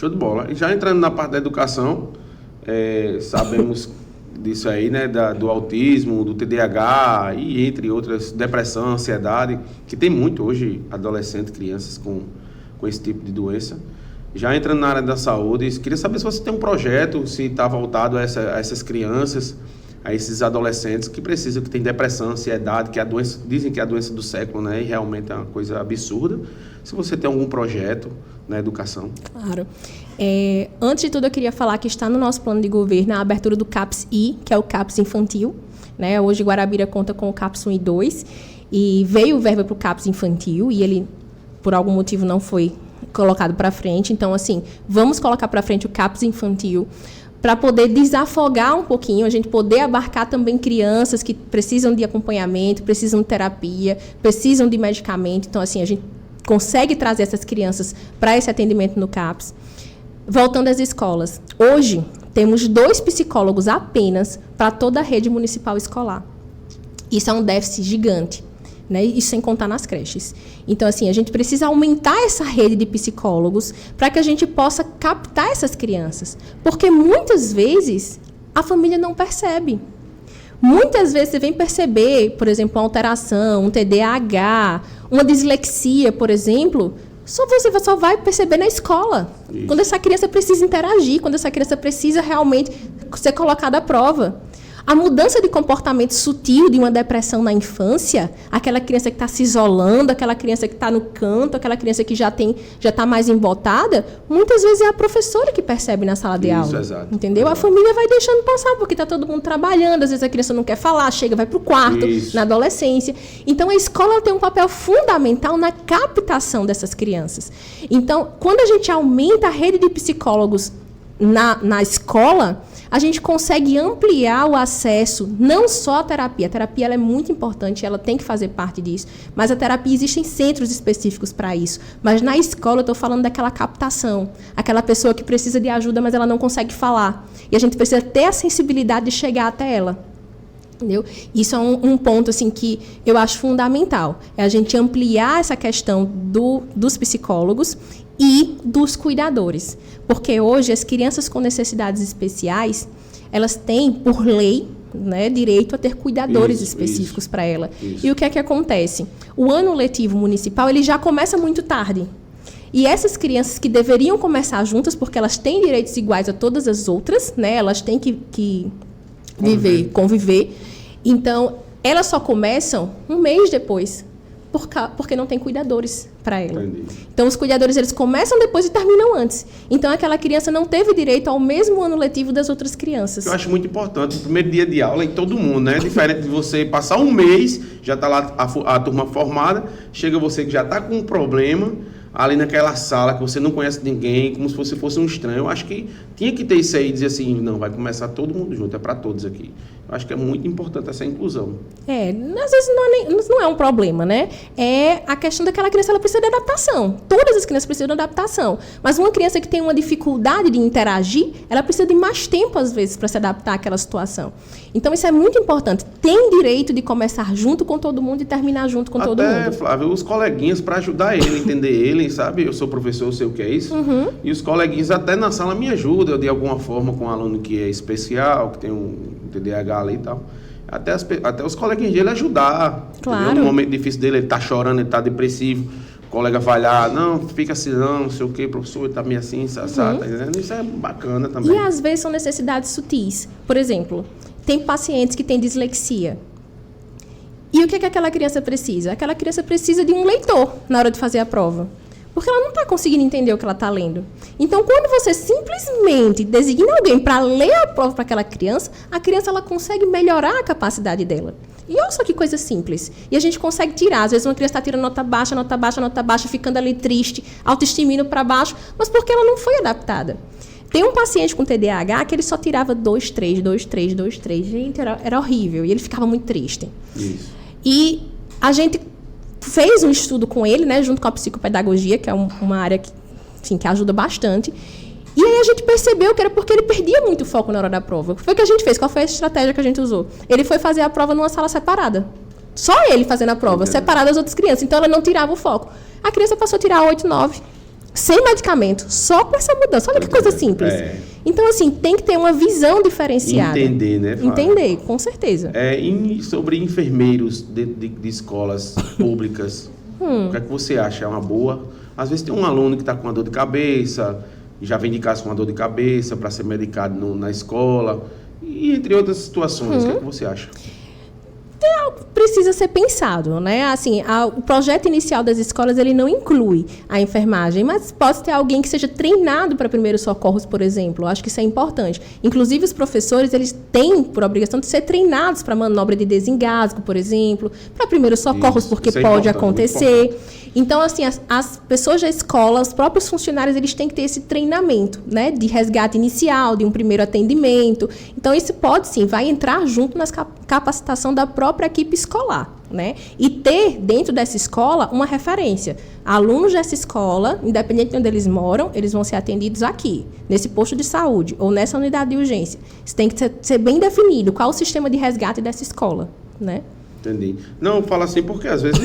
Show de bola. E já entrando na parte da educação, sabemos disso aí, né, do autismo, do TDAH e entre outras, depressão, ansiedade, que tem muito hoje adolescentes, crianças com esse tipo de doença. Já entrando na área da saúde, queria saber se você tem um projeto, se está voltado a essas crianças, a esses adolescentes que precisam, que têm depressão, ansiedade, que a doença, dizem que é a doença do século, né, e realmente é uma coisa absurda. Se você tem algum projeto na educação. Claro. Antes de tudo, eu queria falar que está no nosso plano de governo a abertura do CAPS-I, que é o CAPS infantil. Né? Hoje, Guarabira conta com o CAPS 1 e 2, e veio o verba para o CAPS infantil, e ele, por algum motivo, não foi colocado para frente. Então, assim, vamos colocar para frente o CAPS infantil, para poder desafogar um pouquinho, a gente poder abarcar também crianças que precisam de acompanhamento, precisam de terapia, precisam de medicamento. Então, assim, a gente consegue trazer essas crianças para esse atendimento no CAPS. Voltando às escolas. Hoje, temos 2 psicólogos apenas para toda a rede municipal escolar. Isso é um déficit gigante, né? Isso sem contar nas creches. Então, assim, a gente precisa aumentar essa rede de psicólogos para que a gente possa captar essas crianças. Porque, muitas vezes, a família não percebe. Muitas vezes você vem perceber, por exemplo, uma alteração, um TDAH, uma dislexia, por exemplo, você só vai perceber na escola. Isso. Quando essa criança precisa interagir, quando essa criança precisa realmente ser colocada à prova. A mudança de comportamento sutil de uma depressão na infância, aquela criança que está se isolando, aquela criança que está no canto, aquela criança que já está mais embotada, muitas vezes é a professora que percebe na sala de aula. Exato. Entendeu? Exato. A família vai deixando passar, porque está todo mundo trabalhando, às vezes a criança não quer falar, chega, vai para o quarto, na adolescência. Então, a escola tem um papel fundamental na captação dessas crianças. Então, quando a gente aumenta a rede de psicólogos na escola, a gente consegue ampliar o acesso, não só à terapia. A terapia ela é muito importante, ela tem que fazer parte disso. Mas a terapia, existem centros específicos para isso. Mas na escola, eu estou falando daquela captação. Aquela pessoa que precisa de ajuda, mas ela não consegue falar. E a gente precisa ter a sensibilidade de chegar até ela. Entendeu? Isso é um ponto assim, que eu acho fundamental. É a gente ampliar essa questão dos psicólogos e dos cuidadores. Porque hoje as crianças com necessidades especiais, elas têm, por lei, né, direito a ter cuidadores específicos para ela. Isso. E o que é que acontece? O ano letivo municipal ele já começa muito tarde. E essas crianças que deveriam começar juntas, porque elas têm direitos iguais a todas as outras, né, elas têm que conviver. Então, elas só começam um mês depois, porque não tem cuidadores para ela. Entendi. Então, os cuidadores eles começam depois e terminam antes. Então, aquela criança não teve direito ao mesmo ano letivo das outras crianças. Eu acho muito importante, o primeiro dia de aula em todo mundo, né? Diferente de você passar um mês, já está lá a turma formada, chega você que já está com um problema, ali naquela sala que você não conhece ninguém, como se você fosse um estranho. Eu acho que tinha que ter isso aí, dizer assim, não, vai começar todo mundo junto, é para todos aqui. Eu acho que é muito importante essa inclusão. Às vezes não é um problema, né? É a questão daquela criança, ela precisa de adaptação. Todas as crianças precisam de adaptação. Mas uma criança que tem uma dificuldade de interagir, ela precisa de mais tempo, às vezes, para se adaptar àquela situação. Então, isso é muito importante. Tem direito de começar junto com todo mundo e terminar junto com todo mundo. Flávio, os coleguinhas, para ajudar ele, entender ele, sabe? Eu sou professor, eu sei o que é isso. Uhum. E os coleguinhas até na sala me ajudam, de alguma forma, com um aluno que é especial, que tem um TDAH ali e tal. Até os coleguinhas dele ajudar. Claro. No momento difícil dele, ele tá chorando, ele tá depressivo. O colega vai lá, não, fica assim, não sei o que, professor, ele tá meio assim, tá dizendo? Isso é bacana também. E às vezes são necessidades sutis. Por exemplo, tem pacientes que têm dislexia. E o que aquela criança precisa? Aquela criança precisa de um leitor na hora de fazer a prova. Porque ela não está conseguindo entender o que ela está lendo. Então, quando você simplesmente designa alguém para ler a prova para aquela criança, a criança ela consegue melhorar a capacidade dela. E olha só que coisa simples. E a gente consegue tirar. Às vezes uma criança está tirando nota baixa, ficando ali triste, autoestima indo para baixo, mas porque ela não foi adaptada. Tem um paciente com TDAH que ele só tirava 2, 3, 2, 3, 2, 3. Gente, era horrível. E ele ficava muito triste. Isso. E a gente fez um estudo com ele, né, junto com a psicopedagogia, que é uma área que ajuda bastante. E aí a gente percebeu que era porque ele perdia muito foco na hora da prova. O que foi que a gente fez? Qual foi a estratégia que a gente usou? Ele foi fazer a prova numa sala separada. Só ele fazendo a prova, separado das outras crianças. Então, ela não tirava o foco. A criança passou a tirar 8, 9. sem medicamento, só com essa mudança. Olha que coisa simples. Então, assim, tem que ter uma visão diferenciada. Entender, né, Fábio? Entender, com certeza. Sobre enfermeiros de escolas públicas, o que é que você acha? É uma boa? Às vezes tem um aluno que está com uma dor de cabeça, já vem de casa com uma dor de cabeça para ser medicado na escola, e entre outras situações, o que é que você acha? Precisa ser pensado, né? Assim, o projeto inicial das escolas, ele não inclui a enfermagem, mas pode ter alguém que seja treinado para primeiros socorros, por exemplo. Eu acho que isso é importante. Inclusive, os professores, eles têm por obrigação de ser treinados para manobra de desengasgo, por exemplo, para primeiros socorros, porque isso é pode importante, acontecer. Então, assim, as pessoas da escola, os próprios funcionários, eles têm que ter esse treinamento, né, de resgate inicial, de um primeiro atendimento. Então, isso pode, sim, vai entrar junto na capacitação da própria equipe escolar, né? E ter, dentro dessa escola, uma referência. Alunos dessa escola, independente de onde eles moram, eles vão ser atendidos aqui, nesse posto de saúde ou nessa unidade de urgência. Isso tem que ser bem definido, qual o sistema de resgate dessa escola, né? Entendi. Não, fala assim porque, às vezes...